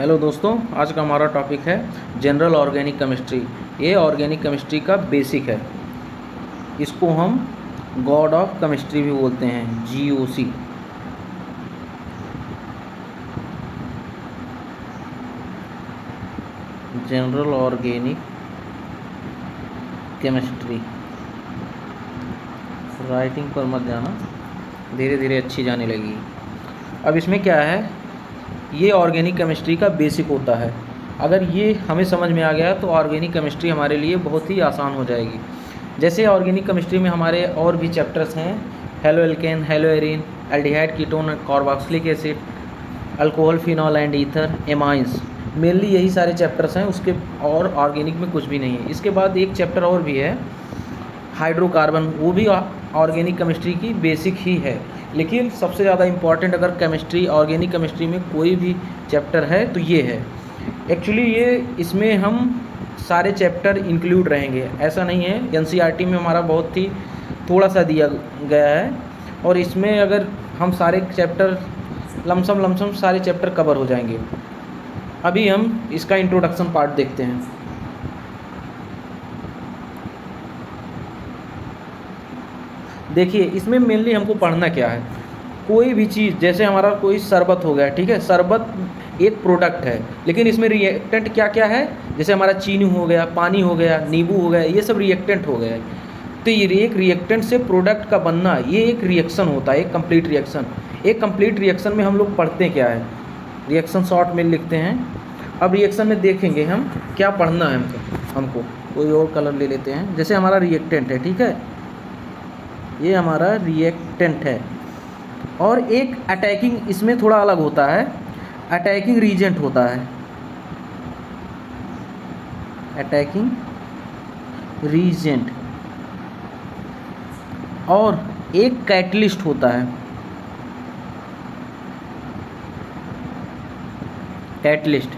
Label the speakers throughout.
Speaker 1: Hello दोस्तों, आज का हमारा टॉपिक है जनरल ऑर्गेनिक केमिस्ट्री। ये ऑर्गेनिक केमिस्ट्री का बेसिक है। इसको हम गॉड ऑफ केमिस्ट्री भी बोलते हैं, GOC। General organic chemistry. Writing पर मत जाना, धीरे धीरे अच्छी जाने लगेगी। अब इसमें क्या है, ये ऑर्गेनिक केमिस्ट्री का बेसिक होता है। अगर ये हमें समझ में आ गया तो ऑर्गेनिक केमिस्ट्री हमारे लिए बहुत ही आसान हो जाएगी। जैसे ऑर्गेनिक केमिस्ट्री में हमारे और भी चैप्टर्स हैं, halo alkane, hello arene, aldehyde, ketone, carboxylic acid, alcohol, phenol and ether, amines. Mainly यही सारे चैप्टर्स हैं, उसके और ऑर्गेनिक में कुछ भी नहीं है। इसके बाद एक चैप्टर और भी है, हाइड्रोकार्बन। वो भी ऑर्गेनिक केमिस्ट्री की बेसिक ही है, लेकिन सबसे ज़्यादा इम्पॉर्टेंट अगर केमिस्ट्री, ऑर्गेनिक केमिस्ट्री में कोई भी चैप्टर है तो ये है। एक्चुअली ये इसमें हम सारे चैप्टर इंक्लूड रहेंगे, ऐसा नहीं है। NCERT में हमारा बहुत ही थोड़ा सा दिया गया है, और इसमें अगर हम सारे चैप्टर लमसम सारे चैप्टर कवर हो जाएंगे। अभी हम इसका इंट्रोडक्शन पार्ट देखते हैं। देखिए, इसमें मेनली हमको पढ़ना क्या है। कोई भी चीज़, जैसे हमारा कोई शरबत हो गया, ठीक है, शरबत एक प्रोडक्ट है, लेकिन इसमें रिएक्टेंट क्या क्या है। जैसे हमारा चीनी हो गया, पानी हो गया, नींबू हो गया, ये सब रिएक्टेंट हो गया। तो ये एक रिएक्टेंट से प्रोडक्ट का बनना, ये एक रिएक्शन होता है, एक कंप्लीट रिएक्शन। एक कंप्लीट रिएक्शन में हम लोग पढ़ते क्या है, रिएक्शन शॉर्ट में लिखते हैं। अब रिएक्शन में देखेंगे हम क्या पढ़ना है हमको कोई और कलर ले लेते हैं। जैसे हमारा रिएक्टेंट है, ठीक है, ये हमारा रिएक्टेंट है। और एक अटैकिंग, इसमें थोड़ा अलग होता है, अटैकिंग रीजेंट होता है, अटैकिंग रीजेंट। और एक कैटलिस्ट होता है, कैटलिस्ट।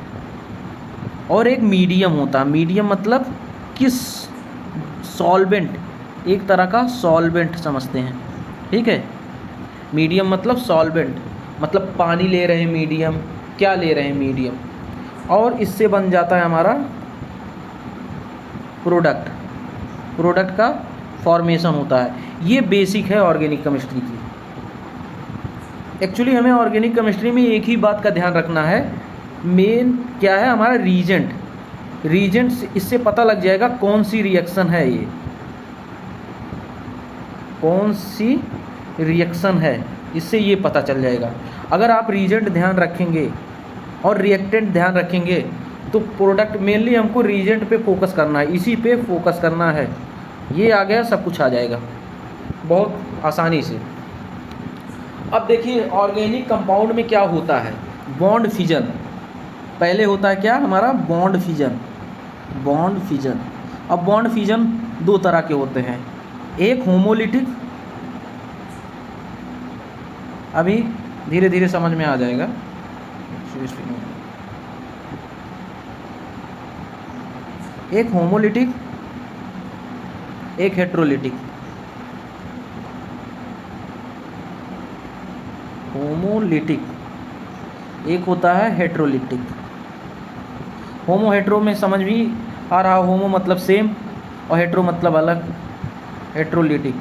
Speaker 1: और एक मीडियम होता है। मीडियम मतलब किस, सॉल्वेंट, एक तरह का सॉल्वेंट समझते हैं, ठीक है। मीडियम मतलब सॉल्वेंट, मतलब पानी ले रहे हैं मीडियम, क्या ले रहे हैं मीडियम, और इससे बन जाता है हमारा प्रोडक्ट। प्रोडक्ट का फॉर्मेशन होता है। ये बेसिक है ऑर्गेनिक केमिस्ट्री की। एक्चुअली हमें ऑर्गेनिक केमिस्ट्री में एक ही बात का ध्यान रखना है, मेन क्या है हमारा रीजेंट। रीजेंट इससे पता लग जाएगा कौन सी रिएक्शन है, ये कौन सी रिएक्शन है, इससे ये पता चल जाएगा। अगर आप रीजेंट ध्यान रखेंगे और रिएक्टेंट ध्यान रखेंगे तो प्रोडक्ट, मेनली हमको रीजेंट पे फोकस करना है, इसी पे फोकस करना है। ये आ गया, सब कुछ आ जाएगा बहुत आसानी से। अब देखिए ऑर्गेनिक कंपाउंड में क्या होता है, बॉन्ड फिजन। पहले होता है क्या हमारा, बॉन्ड फिजन, बॉन्ड फिजन। अब बॉन्ड फिजन दो तरह के होते हैं, एक होमोलिटिक, अभी धीरे धीरे समझ में आ जाएगा। एक होमोलिटिक, एक हेट्रोलिटिक। होमोलिटिक, एक होता है हेट्रोलिटिक। होमो हेट्रो में समझ भी आ रहा, होमो मतलब सेम और हेट्रो मतलब अलग। हेट्रोलिटिक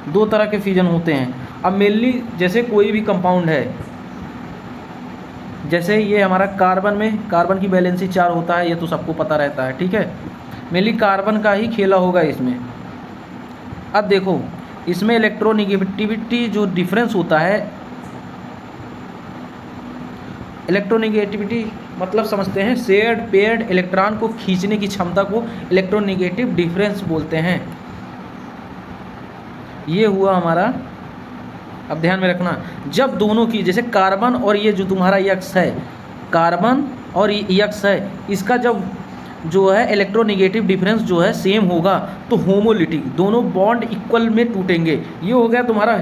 Speaker 1: दो तरह के फ्यूजन होते हैं। अब मेनली जैसे कोई भी कंपाउंड है, जैसे ये हमारा कार्बन में, कार्बन की वैलेंसी 4 होता है, ये तो सबको पता रहता है, ठीक है। मेनली कार्बन का ही खेला होगा इसमें। अब देखो इसमें इलेक्ट्रोनिगेटिविटी जो डिफरेंस होता है, इलेक्ट्रोनिगेटिविटी मतलब समझते हैं शेयर्ड पेयर्ड इलेक्ट्रॉन को खींचने की क्षमता को इलेक्ट्रोनिगेटिव डिफरेंस बोलते हैं। ये हुआ हमारा। अब ध्यान में रखना, जब दोनों की, जैसे कार्बन और ये जो तुम्हारा यक्स है, कार्बन और यक्स है, इसका जब जो है इलेक्ट्रोनिगेटिव डिफरेंस जो है सेम होगा तो होमोलिटिक, दोनों बॉन्ड इक्वल में टूटेंगे। ये हो गया तुम्हारा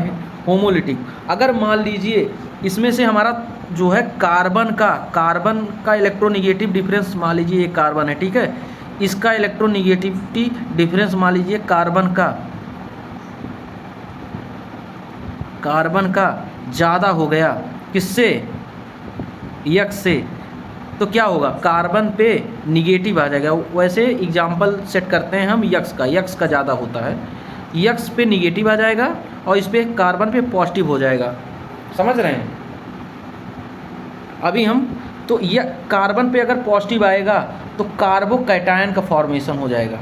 Speaker 1: होमोलिटिक। अगर मान लीजिए इसमें से हमारा जो है कार्बन का इलेक्ट्रोनिगेटिव डिफरेंस, मान लीजिए ये कार्बन है, ठीक है, इसका इलेक्ट्रोनिगेटिविटी डिफरेंस मान लीजिए कार्बन का ज़्यादा हो गया, किससे, यक्स से, तो क्या होगा, कार्बन पे निगेटिव आ जाएगा। वैसे एग्जाम्पल सेट करते हैं हम यक्स का ज़्यादा होता है, यक्स पे निगेटिव आ जाएगा और इस पे कार्बन पे पॉजिटिव हो जाएगा। समझ रहे हैं? अभी हम तो ये कार्बन पे अगर पॉजिटिव आएगा तो कार्बोकैटायन का फॉर्मेशन हो जाएगा,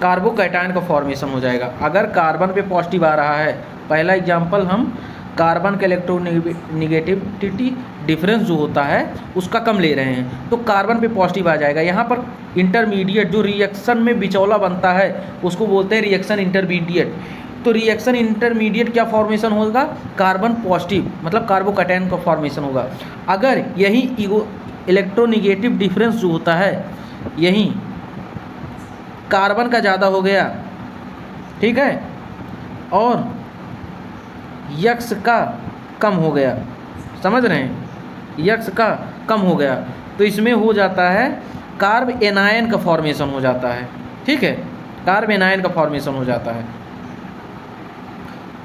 Speaker 1: कार्बोकैटायन का फॉर्मेशन हो जाएगा। अगर कार्बन पे पॉजिटिव आ रहा है, पहला एग्जांपल हम कार्बन का इलेक्ट्रोनेगेटिविटी डिफरेंस जो होता है उसका कम ले रहे हैं, तो कार्बन पे पॉजिटिव आ जाएगा। यहाँ पर इंटरमीडिएट जो रिएक्शन में बिचौला बनता है उसको बोलते हैं रिएक्शन इंटरमीडिएट। तो रिएक्शन इंटरमीडिएट क्या फॉर्मेशन होगा, कार्बन पॉजिटिव मतलब कार्बोकैटायन का फॉर्मेशन होगा। अगर यही इलेक्ट्रोनेगेटिव डिफरेंस जो होता है यही कार्बन का ज़्यादा हो गया, ठीक है, और यक्स का कम हो गया, समझ रहे हैं, यक्स का कम हो गया, तो इसमें हो जाता है कार्ब एनायन का फॉर्मेशन हो जाता है, ठीक है, कार्ब एनायन का फॉर्मेशन हो जाता है।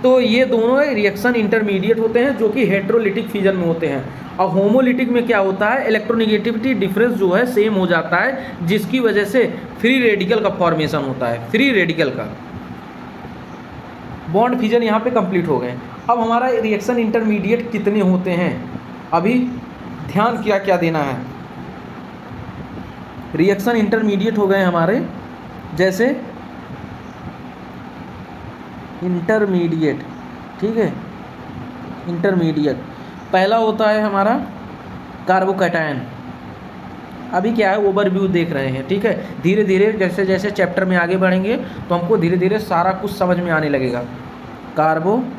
Speaker 1: तो ये दोनों रिएक्शन इंटरमीडिएट होते हैं जो कि हेट्रोलिटिक फिजन में होते हैं। और होमोलिटिक में क्या होता है, इलेक्ट्रोनेगेटिविटी डिफरेंस जो है सेम हो जाता है, जिसकी वजह से फ्री रेडिकल का फॉर्मेशन होता है, फ्री रेडिकल का। बॉन्ड फिजन यहाँ पे कंप्लीट हो गए। अब हमारा रिएक्शन इंटरमीडिएट कितने होते हैं, अभी ध्यान क्या क्या देना है। रिएक्शन इंटरमीडिएट हो गए हमारे, जैसे इंटरमीडिएट, ठीक है, इंटरमीडिएट पहला होता है हमारा कार्बोकैटायन। अभी क्या है ओवरव्यू देख रहे हैं, ठीक है, धीरे धीरे जैसे जैसे चैप्टर में आगे बढ़ेंगे तो हमको धीरे धीरे सारा कुछ समझ में आने लगेगा। कार्बोकैटायन,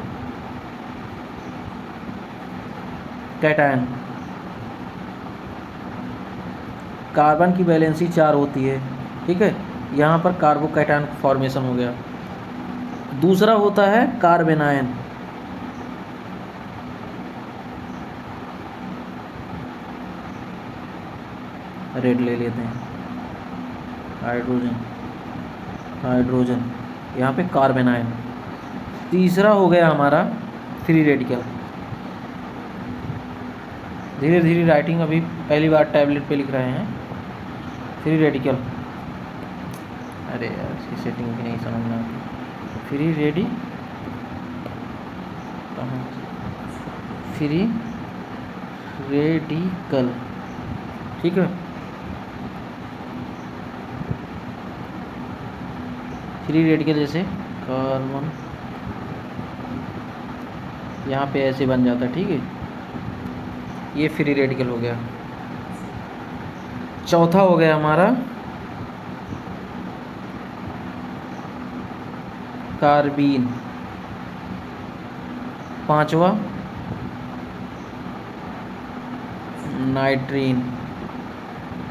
Speaker 1: कार्बन की वैलेंसी 4 होती है, ठीक है, यहाँ पर कार्बोकैटायन फॉर्मेशन हो गया। दूसरा होता है कार्बेनायन, रेड ले लेते हैं, हाइड्रोजन यहाँ पे कार्बेनायन। तीसरा हो गया हमारा फ्री रेडिकल। धीरे धीरे राइटिंग अभी पहली बार टैबलेट पे लिख रहे हैं। फ्री रेडिकल, अरे यार इसकी सेटिंग भी नहीं समझ में आती। फ्री रेडिकल, ठीक है, फ्री रेडिकल जैसे कार्बन यहाँ पे ऐसे बन जाता है, ठीक है, ये फ्री रेडिकल हो गया। चौथा हो गया हमारा कार्बीन। पांचवा नाइट्रीन,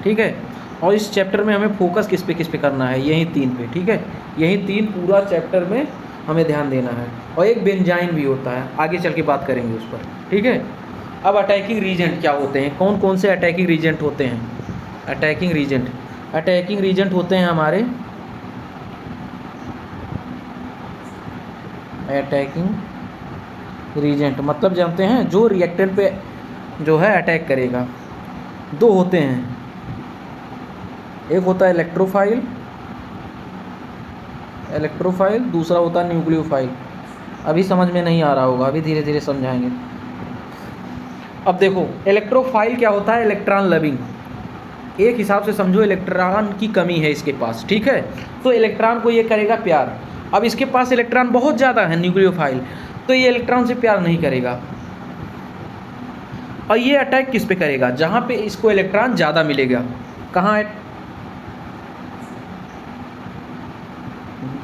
Speaker 1: ठीक है। और इस चैप्टर में हमें फोकस किस पे करना है, यही 3 पे, ठीक है, यही 3 पूरा चैप्टर में हमें ध्यान देना है। और एक बेंजाइन भी होता है, आगे चल के बात करेंगे उस पर, ठीक है। अब अटैकिंग रीजेंट क्या होते हैं, कौन कौन से अटैकिंग रीजेंट होते हैं। अटैकिंग रीजेंट होते हैं हमारे अटैकिंग रीजेंट मतलब जानते हैं जो रिएक्टेंट पे जो है अटैक करेगा। 2 होते हैं, एक होता है इलेक्ट्रोफाइल, दूसरा होता है न्यूक्लियोफाइल। अभी समझ में नहीं आ रहा होगा, अभी धीरे धीरे समझाएंगे। अब देखो इलेक्ट्रोफाइल क्या होता है, इलेक्ट्रॉन लविंग। एक हिसाब से समझो इलेक्ट्रॉन की कमी है इसके पास, ठीक है, तो इलेक्ट्रॉन को ये करेगा प्यार। अब इसके पास इलेक्ट्रॉन बहुत ज़्यादा है न्यूक्लियोफाइल, तो ये इलेक्ट्रॉन से प्यार नहीं करेगा। और ये अटैक किस पे करेगा, जहाँ पे इसको इलेक्ट्रॉन ज़्यादा मिलेगा। कहाँ है,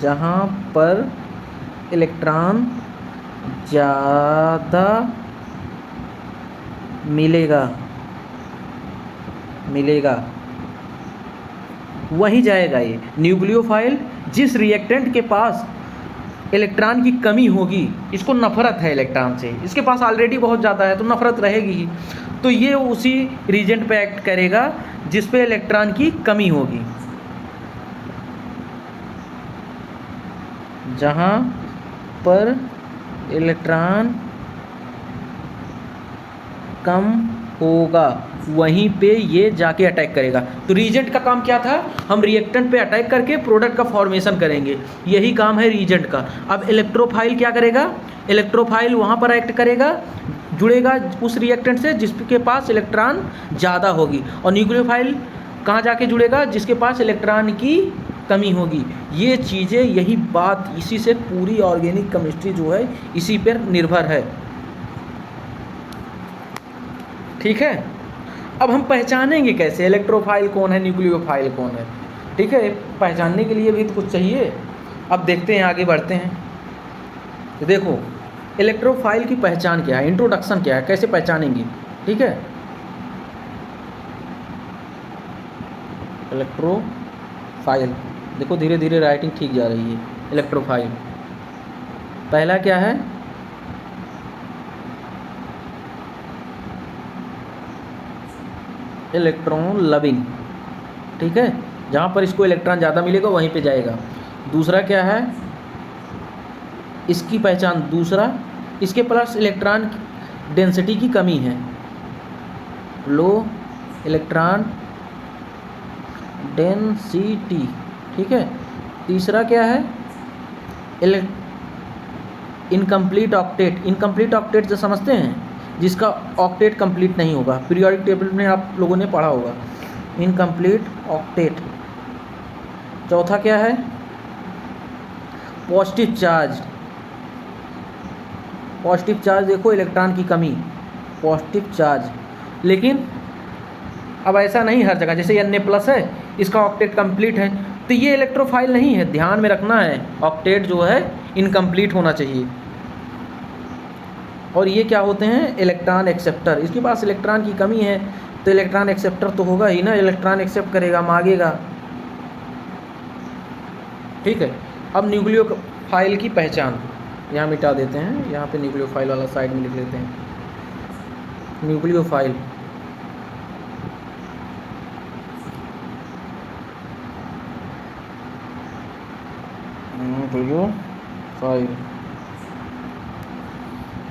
Speaker 1: जहाँ पर इलेक्ट्रॉन ज़्यादा मिलेगा वहीं जाएगा ये न्यूक्लियोफाइल। जिस रिएक्टेंट के पास इलेक्ट्रॉन की कमी होगी, इसको नफरत है इलेक्ट्रॉन से, इसके पास ऑलरेडी बहुत ज़्यादा है तो नफरत रहेगी ही, तो ये उसी रीजेंट पे एक्ट करेगा जिस पे इलेक्ट्रॉन की कमी होगी। जहाँ पर इलेक्ट्रॉन कम होगा वहीं पे ये जाके अटैक करेगा। तो रीजेंट का काम क्या था, हम रिएक्टेंट पे अटैक करके प्रोडक्ट का फॉर्मेशन करेंगे, यही काम है रीजेंट का। अब इलेक्ट्रोफाइल क्या करेगा, इलेक्ट्रोफाइल वहाँ पर एक्ट करेगा, जुड़ेगा उस रिएक्टेंट से जिसके पास इलेक्ट्रॉन ज़्यादा होगी, और न्यूक्लियोफाइल कहाँ जाके जुड़ेगा, जिसके पास इलेक्ट्रॉन की कमी होगी। ये चीज़ें, यही बात, इसी से पूरी ऑर्गेनिक केमिस्ट्री जो है इसी पर निर्भर है। ठीक है, अब हम पहचानेंगे कैसे इलेक्ट्रोफाइल कौन है, न्यूक्लियोफाइल कौन है। ठीक है, पहचानने के लिए भी तो कुछ चाहिए। अब देखते हैं, आगे बढ़ते हैं। तो देखो इलेक्ट्रोफाइल की पहचान क्या है, इंट्रोडक्शन क्या है, कैसे पहचानेंगे। ठीक है, इलेक्ट्रोफाइल, देखो धीरे धीरे राइटिंग ठीक जा रही है। इलेक्ट्रोफाइल पहला क्या है, इलेक्ट्रॉन लविंग। ठीक है, जहाँ पर इसको इलेक्ट्रॉन ज़्यादा मिलेगा वहीं पे जाएगा। दूसरा क्या है, इसकी पहचान, दूसरा इसके पास इलेक्ट्रॉन डेंसिटी की कमी है, लो इलेक्ट्रॉन डेंसिटी। ठीक है, तीसरा क्या है, इनकम्प्लीट ऑक्टेट। इनकम्प्लीट ऑक्टेट जो समझते हैं, जिसका ऑक्टेट कंप्लीट नहीं होगा, पीरियोडिक टेबल में आप लोगों ने पढ़ा होगा, इनकम्प्लीट ऑक्टेट। चौथा क्या है, पॉजिटिव चार्ज। पॉजिटिव चार्ज देखो इलेक्ट्रॉन की कमी, पॉजिटिव चार्ज। लेकिन अब ऐसा नहीं हर जगह, जैसे Na+ है, इसका ऑक्टेट कंप्लीट है, तो ये इलेक्ट्रोफाइल नहीं है, ध्यान में रखना है, ऑक्टेट जो है इनकम्प्लीट होना चाहिए। और ये क्या होते हैं, इलेक्ट्रॉन एक्सेप्टर। इसके पास इलेक्ट्रॉन की कमी है तो इलेक्ट्रॉन एक्सेप्टर तो होगा ही ना, इलेक्ट्रॉन एक्सेप्ट करेगा, मांगेगा। ठीक है, अब न्यूक्लियोफाइल की पहचान यहाँ मिटा देते हैं, यहाँ पे न्यूक्लियोफाइल वाला साइड में लिख लेते हैं। न्यूक्लियोफाइल, न्यूक्लियोफाइल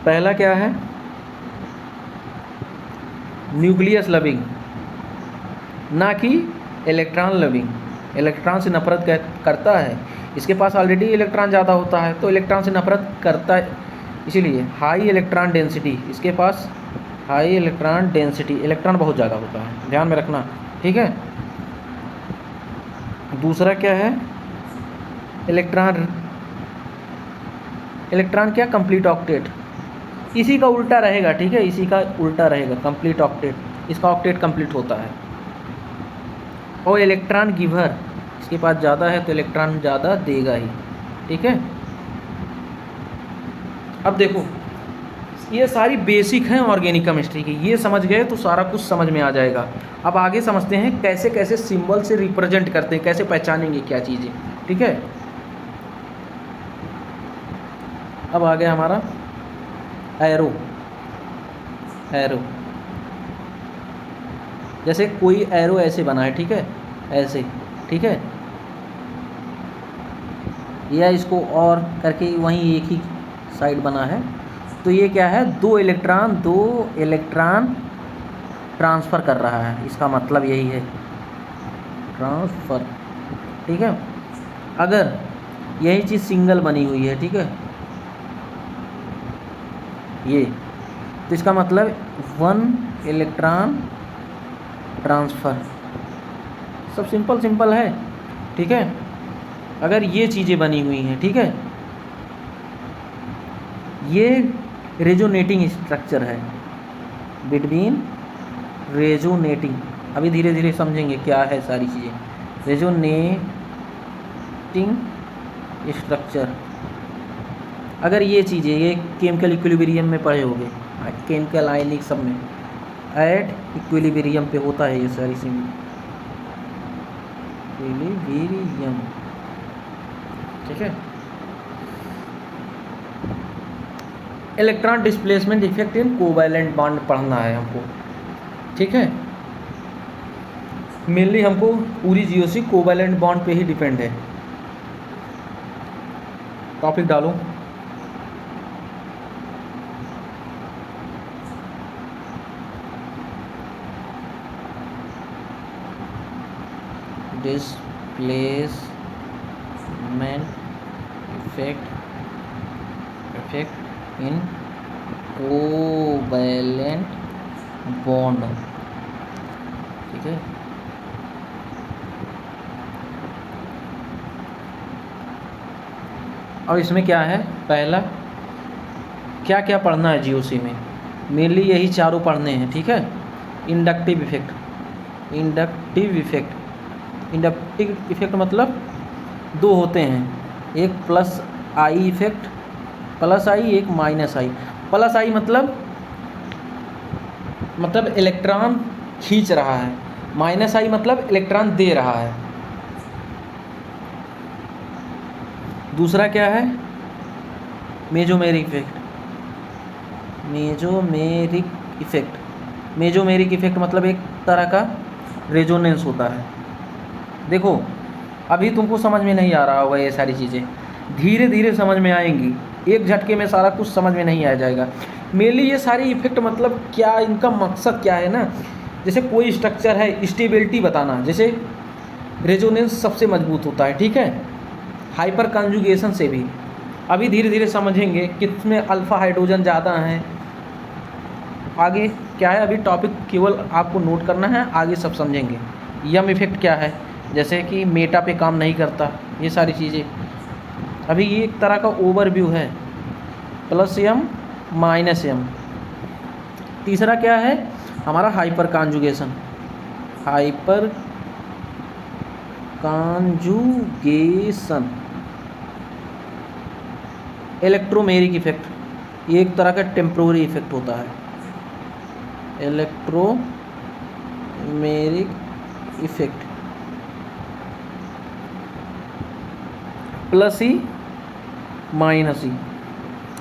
Speaker 1: पहला क्या है, न्यूक्लियस लविंग, ना कि इलेक्ट्रॉन लविंग। इलेक्ट्रॉन से नफरत करता है, इसके पास ऑलरेडी इलेक्ट्रॉन ज़्यादा होता है तो इलेक्ट्रॉन से नफरत करता है, इसीलिए हाई इलेक्ट्रॉन डेंसिटी, इसके पास हाई इलेक्ट्रॉन डेंसिटी, इलेक्ट्रॉन बहुत ज़्यादा होता है, ध्यान में रखना। ठीक है, दूसरा क्या है, इलेक्ट्रॉन क्या, कंप्लीट ऑक्टेट। इसी का उल्टा रहेगा, ठीक है, इसी का उल्टा रहेगा, कंप्लीट ऑक्टेट, इसका ऑक्टेट कंप्लीट होता है। और इलेक्ट्रॉन गिवर, इसके पास ज़्यादा है तो इलेक्ट्रॉन ज़्यादा देगा ही। ठीक है, अब देखो ये सारी बेसिक हैं ऑर्गेनिक केमिस्ट्री की, ये समझ गए तो सारा कुछ समझ में आ जाएगा। अब आगे समझते हैं कैसे कैसे सिंबल से रिप्रेजेंट करते हैं, कैसे पहचानेंगे क्या चीज़ें। ठीक है, अब आ गया हमारा एरो। एरो, जैसे कोई एरो ऐसे बना है, ठीक है, ऐसे, ठीक है, या इसको और करके वहीं एक ही साइड बना है, तो ये क्या है, दो इलेक्ट्रॉन ट्रांसफ़र कर रहा है, इसका मतलब यही है, ट्रांसफ़र। ठीक है, अगर यही चीज़ सिंगल बनी हुई है, ठीक है, ये, तो इसका मतलब 1 इलेक्ट्रॉन ट्रांसफ़र। सब सिंपल है। ठीक है, अगर ये चीज़ें बनी हुई हैं, ठीक है, ये रेजोनेटिंग स्ट्रक्चर है, बिटवीन रेजोनेटिंग, अभी धीरे धीरे समझेंगे क्या है सारी चीज़ें। रेजोनेटिंग स्ट्रक्चर, अगर ये चीज़ें, ये केमिकल इक्विलिब्रियम में पढ़े होंगे, केमिकल आयनिक सब में एट इक्विलिब्रियम पे होता है ये सारी चीज़ें, इक्विलिब्रियम। ठीक है, electron displacement effect in covalent bond पढ़ना है हमको। ठीक है, मेनली हमको पूरी जीओसी कोवैलेंट बॉन्ड पे ही डिपेंड है। टॉपिक डालो, displacement effect in covalent bond, ठीक है। और इसमें क्या है, पहला क्या क्या पढ़ना है जीओसी में, मेनली यही चारों पढ़ने हैं, ठीक है। इंडक्टिव इफेक्ट मतलब दो होते हैं, एक प्लस आई इफेक्ट, प्लस आई, एक माइनस आई। प्लस आई मतलब इलेक्ट्रॉन खींच रहा है, माइनस आई मतलब इलेक्ट्रॉन दे रहा है। दूसरा क्या है, मेजोमेरिक इफेक्ट मतलब एक तरह का रेजोनेंस होता है। देखो अभी तुमको समझ में नहीं आ रहा होगा, ये सारी चीज़ें धीरे धीरे समझ में आएंगी, एक झटके में सारा कुछ समझ में नहीं आ जाएगा। मेनली ये सारी इफेक्ट मतलब क्या, इनका मकसद क्या है ना, जैसे कोई स्ट्रक्चर है, स्टेबिलिटी बताना, जैसे रेजोनेंस सबसे मजबूत होता है, ठीक है, हाइपर कॉन्जुगेशन से भी। अभी धीरे धीरे समझेंगे कितने अल्फ़ा हाइड्रोजन ज़्यादा हैं, आगे क्या है, अभी टॉपिक केवल आपको नोट करना है, आगे सब समझेंगे। यम इफेक्ट क्या है, जैसे कि मेटा पे काम नहीं करता, ये सारी चीज़ें अभी ये एक तरह का ओवरव्यू है, प्लस यम माइनस यम। तीसरा क्या है हमारा, हाइपर कॉन्जुगेशन इलेक्ट्रोमेरिक इफेक्ट, ये एक तरह का टेम्प्रोरी इफेक्ट होता है, electromeric effect, plus E minus ई,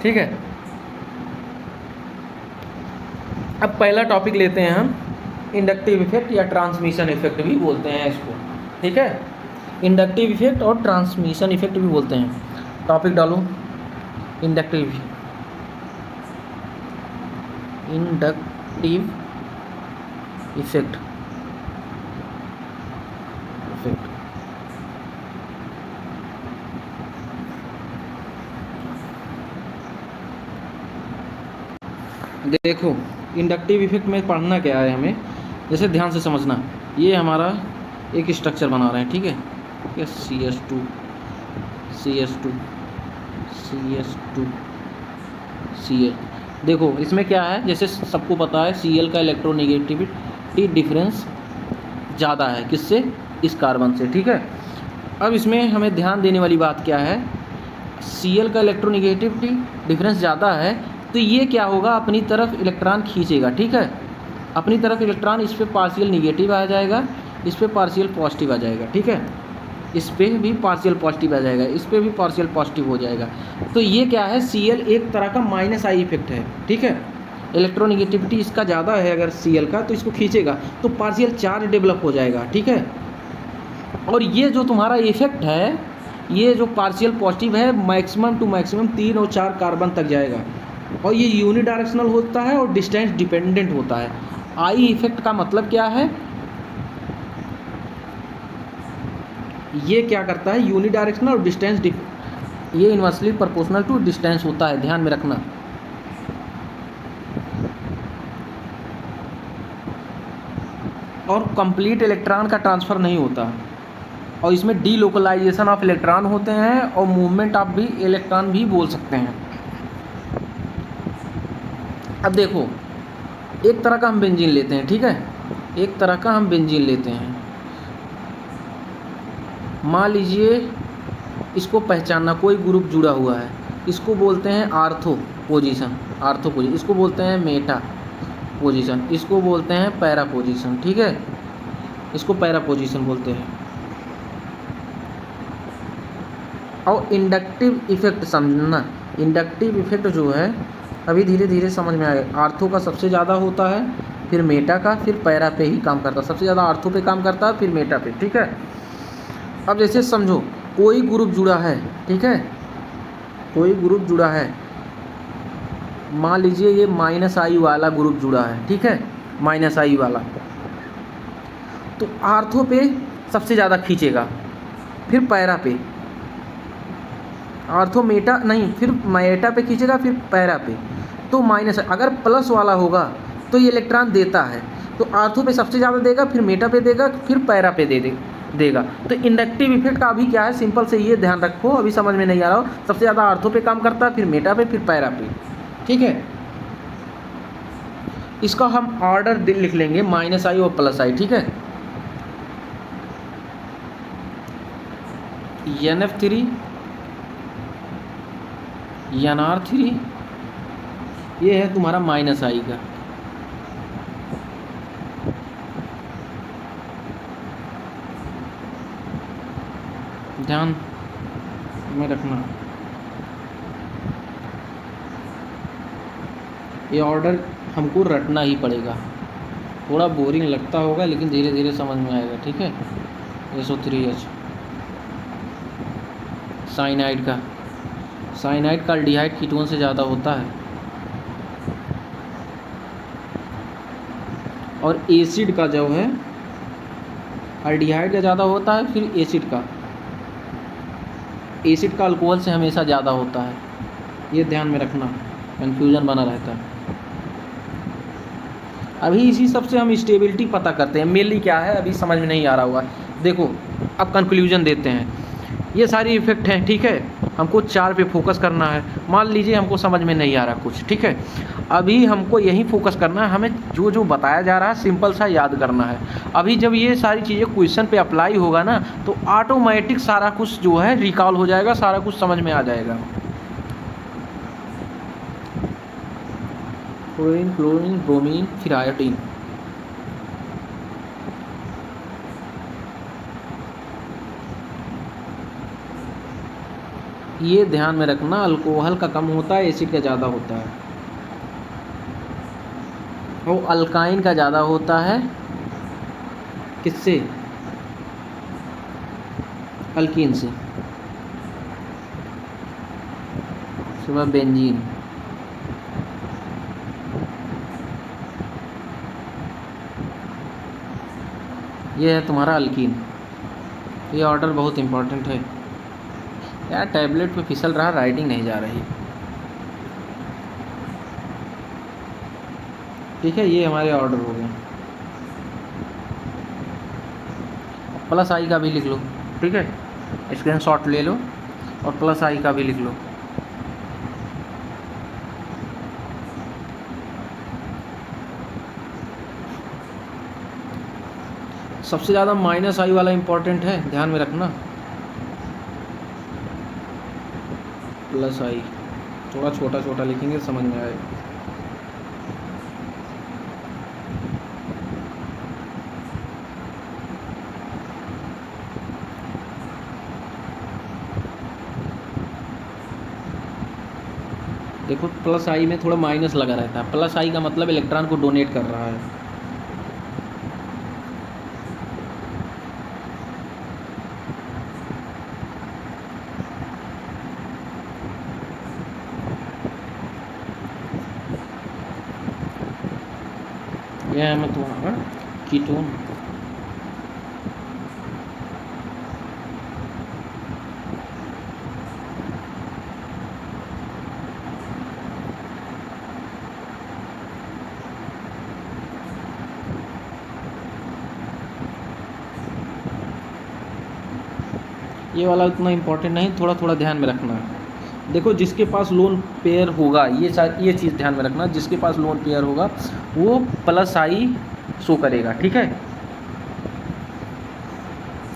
Speaker 1: ठीक है। अब पहला टॉपिक लेते हैं हम, इंडक्टिव इफेक्ट या ट्रांसमिशन इफेक्ट भी बोलते हैं इसको, ठीक है। इंडक्टिव इफेक्ट और ट्रांसमिशन इफेक्ट भी बोलते हैं। टॉपिक डालो, इंडक्टिव इफेक्ट। देखो इंडक्टिव इफेक्ट में पढ़ना क्या है हमें, जैसे ध्यान से समझना, ये हमारा एक स्ट्रक्चर बना रहे हैं, ठीक है, CS2 Cl। देखो इसमें क्या है, जैसे सबको पता है Cl का इलेक्ट्रोनेगेटिविटी डिफरेंस ज़्यादा है, किससे, इस कार्बन से, ठीक है। अब इसमें हमें ध्यान देने वाली बात क्या है, Cl का इलेक्ट्रोनेगेटिविटी डिफरेंस ज़्यादा है, तो ये क्या होगा, अपनी तरफ इलेक्ट्रॉन खींचेगा, ठीक है, अपनी तरफ इलेक्ट्रॉन, इस पर पार्शियल निगेटिव आ जाएगा, इस पर पार्शियल पॉजिटिव आ जाएगा, ठीक है, इस पर भी पार्शियल पॉजिटिव आ जाएगा, इस पर भी पार्शियल पॉजिटिव हो जाएगा। तो ये क्या है, Cl एक तरह का माइनस आई इफेक्ट है, ठीक है, इलेक्ट्रोनेगेटिविटी इसका ज़्यादा है अगर Cl का, तो इसको खींचेगा तो पार्शियल चार्ज डेवलप हो जाएगा, ठीक है। और ये जो तुम्हारा इफेक्ट है, ये जो पार्शियल पॉजिटिव है, मैक्सिमम टू मैक्सिमम 3 और 4 कार्बन तक जाएगा, और ये यूनिडायरेक्शनल होता है और डिस्टेंस डिपेंडेंट होता है। आई इफेक्ट का मतलब क्या है, ये क्या करता है, यूनिडायरेक्शनल और डिस्टेंस ये इनवर्सली प्रोपोर्शनल टू डिस्टेंस होता है, ध्यान में रखना। और कंप्लीट इलेक्ट्रॉन का ट्रांसफ़र नहीं होता, और इसमें डीलोकलाइजेशन ऑफ इलेक्ट्रॉन होते हैं, और मूवमेंट ऑफ भी इलेक्ट्रॉन भी बोल सकते हैं। अब देखो एक तरह का हम बेंजीन लेते हैं, ठीक है, एक तरह का हम बेंजीन लेते हैं, मान लीजिए इसको पहचानना, कोई ग्रुप जुड़ा हुआ है, इसको बोलते हैं आर्थो पोजीशन, इसको बोलते हैं मेटा पोजीशन, इसको बोलते हैं पैरा पोजीशन, ठीक है, इसको पैरा पोजीशन बोलते हैं। और इंडक्टिव इफेक्ट समझना, इंडक्टिव इफेक्ट जो है अभी धीरे धीरे समझ में आएगा, आर्थो का सबसे ज़्यादा होता है, फिर मेटा का, फिर पैरा पे ही काम करता है, सबसे ज़्यादा आर्थो पे काम करता है, फिर मेटा पे, ठीक है। अब जैसे समझो कोई ग्रुप जुड़ा है, ठीक है, कोई ग्रुप जुड़ा है, मान लीजिए ये माइनस आई वाला ग्रुप जुड़ा है, ठीक है, माइनस आई वाला, तो आर्थो पे सबसे ज़्यादा खींचेगा, फिर पैरा पे, आर्थो मेटा नहीं, फिर मेटा पे खींचेगा, फिर पैरा पे, तो माइनस है। अगर प्लस वाला होगा तो ये इलेक्ट्रॉन देता है, तो आर्थो पे सबसे ज़्यादा देगा, फिर मेटा पे देगा, फिर पैरा पे देगा। तो इंडक्टिव इफेक्ट का अभी क्या है, सिंपल से ये ध्यान रखो, अभी समझ में नहीं आ रहा हो, सबसे ज़्यादा आर्थो पे काम करता है, फिर मेटा पे, फिर पैरा पे, ठीक है। इसका हम ऑर्डर लिख लेंगे -I और +I, ठीक है। NF3 NR3 ये है तुम्हारा -I का, ध्यान में रखना। ये ऑर्डर हमको रटना ही पड़ेगा, थोड़ा बोरिंग लगता होगा लेकिन धीरे धीरे समझ में आएगा, ठीक है। SO3H साइनाइड का अल्डिहाइड कीटोन से ज़्यादा होता है, और एसिड का जो है अल्डिहाइड का ज़्यादा होता है, फिर एसिड का अल्कोहल से हमेशा ज़्यादा होता है, ये ध्यान में रखना, कन्फ्यूज़न बना रहता है। अभी इसी सब से हम स्टेबिलिटी पता करते हैं, मेनली क्या है अभी समझ में नहीं आ रहा होगा। देखो अब कंक्लूजन देते हैं, ये सारी इफेक्ट हैं, ठीक है। हमको 4 पे फोकस करना है। मान लीजिए हमको समझ में नहीं आ रहा कुछ, ठीक है, अभी हमको यही फोकस करना है, हमें जो जो बताया जा रहा है सिंपल सा याद करना है। अभी जब ये सारी चीज़ें क्वेश्चन पे अप्लाई होगा ना, तो ऑटोमेटिक सारा कुछ जो है रिकॉल हो जाएगा, सारा कुछ समझ में आ जाएगा। क्लोरीन, क्लोरीन, ब्रोमीन, फिर आयोडीन, ये ध्यान में रखना, अल्कोहल का कम होता है, एसिड का ज़्यादा होता है, वो अल्काइन का ज़्यादा होता है, किससे, अल्कीन से, सुबह बेंजीन, ये है तुम्हारा अल्कीन। ये ऑर्डर बहुत इंपॉर्टेंट है यार, टैबलेट पे फिसल रहा, राइटिंग नहीं जा रही, ठीक है। ये हमारे ऑर्डर हो गए। +I का भी लिख लो, ठीक है, स्क्रीनशॉट ले लो और +I का भी लिख लो। सबसे ज़्यादा -I वाला इम्पोर्टेंट है, ध्यान में रखना। +I थोड़ा छोटा छोटा लिखेंगे, समझ में आएगा। देखो +I में थोड़ा माइनस लगा रहता है, +I का मतलब इलेक्ट्रॉन को डोनेट कर रहा है। यह है तुम्हारा कीटोन। ये वाला उतना इम्पोर्टेंट नहीं, थोड़ा थोड़ा ध्यान में रखना है। देखो जिसके पास लोन पेयर होगा, ये चीज़ ध्यान में रखना, जिसके पास लोन पेयर होगा वो +I शो करेगा, ठीक है।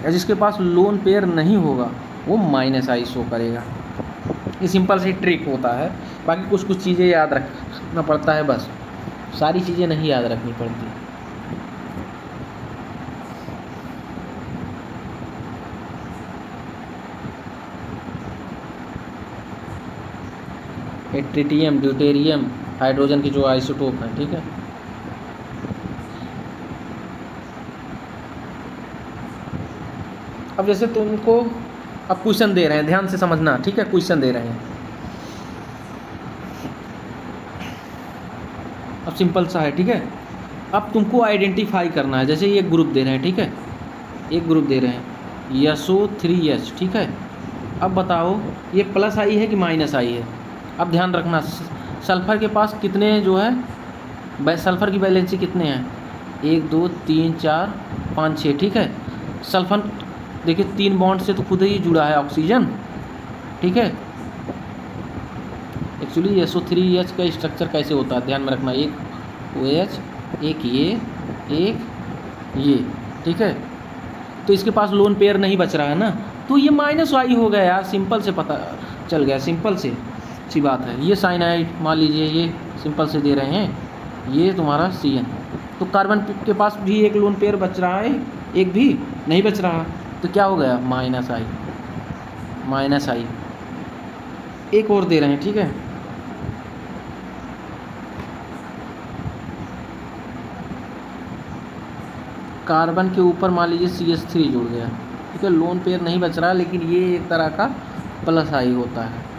Speaker 1: या जिसके पास लोन पेयर नहीं होगा वो -I शो करेगा। ये सिंपल सी ट्रिक होता है, बाकी कुछ कुछ चीज़ें याद रखना पड़ता है, बस सारी चीज़ें नहीं याद रखनी पड़ती। ट्रिटियम, ड्यूटेरियम, हाइड्रोजन की जो आइसोटोप है, ठीक है। अब जैसे तुमको अब क्वेश्चन दे रहे हैं, ध्यान से समझना, ठीक है। क्वेश्चन दे रहे हैं, अब सिंपल सा है, ठीक है। अब तुमको आइडेंटिफाई करना है, जैसे ये ग्रुप दे रहे हैं, ठीक है। एक ग्रुप दे रहे हैं SO3H, ठीक है। अब बताओ ये प्लस आई है कि माइनस आई है। अब ध्यान रखना, सल्फ़र के पास कितने जो है सल्फ़र की वैलेंसी कितने हैं, 1 2 3 4 5 6, ठीक है। सल्फ़र देखिए 3 बॉन्ड से तो खुद ही जुड़ा है ऑक्सीजन, ठीक है। एक्चुअली SO3H का स्ट्रक्चर कैसे होता है ध्यान में रखना, एक OH, एक ये, ठीक है। तो इसके पास लोन पेयर नहीं बच रहा है ना, तो ये माइनस वाई हो गया यार, सिंपल से पता चल गया, सिंपल से सी बात है। ये साइनाइड मान लीजिए, ये सिंपल से दे रहे हैं, ये तुम्हारा CN, तो कार्बन के पास भी एक लोन पेयर बच रहा है, एक भी नहीं बच रहा, तो क्या हो गया माइनस आई। एक और दे रहे हैं, ठीक है। कार्बन के ऊपर मान लीजिए CH3 जुड़ गया, ठीक है। लोन पेयर नहीं बच रहा, लेकिन ये एक तरह का प्लस आई होता है।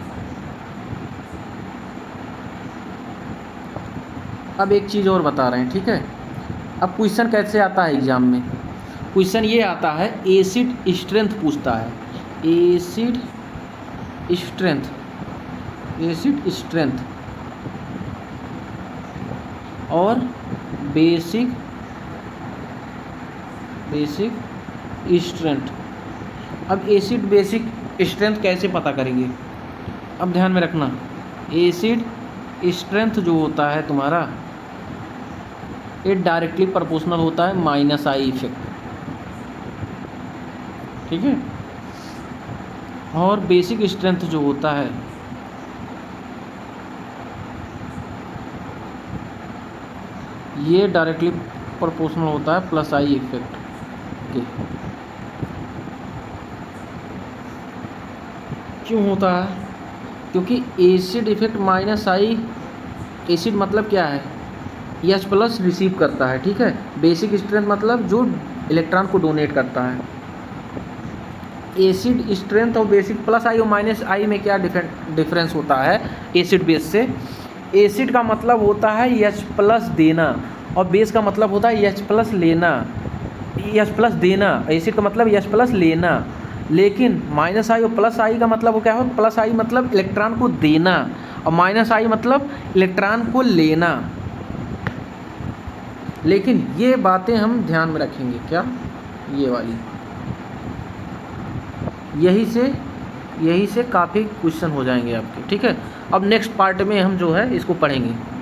Speaker 1: अब एक चीज़ और बता रहे हैं, ठीक है। अब क्वेश्चन कैसे आता है एग्जाम में, क्वेश्चन ये आता है एसिड स्ट्रेंथ पूछता है, एसिड स्ट्रेंथ और बेसिक स्ट्रेंथ। अब एसिड बेसिक स्ट्रेंथ कैसे पता करेंगे, अब ध्यान में रखना, एसिड स्ट्रेंथ जो होता है तुम्हारा, ये डायरेक्टली प्रोपोर्शनल होता है माइनस आई इफेक्ट, ठीक है। और बेसिक स्ट्रेंथ जो होता है ये डायरेक्टली प्रोपोर्शनल होता है प्लस आई इफेक्ट के। क्यों होता है, क्योंकि एसिड इफेक्ट माइनस आई, एसिड मतलब क्या है, H प्लस रिसीव करता है, ठीक है। बेसिक स्ट्रेंथ मतलब जो इलेक्ट्रॉन को डोनेट करता है। एसिड स्ट्रेंथ और बेसिक प्लस आई और माइनस आई में क्या डिफरेंस होता है एसिड बेस से। एसिड का मतलब होता है H प्लस देना, और बेस का मतलब होता है H प्लस लेना, H प्लस देना। एसिड का मतलब H प्लस लेना, लेकिन माइनस आई और प्लस आई का मतलब क्या हो, प्लस आई मतलब इलेक्ट्रॉन को देना और माइनस आई मतलब इलेक्ट्रॉन को लेना। लेकिन ये बातें हम ध्यान में रखेंगे, क्या ये वाली, यही से काफ़ी क्वेश्चन हो जाएंगे आपके, ठीक है। अब नेक्स्ट पार्ट में हम जो है इसको पढ़ेंगे।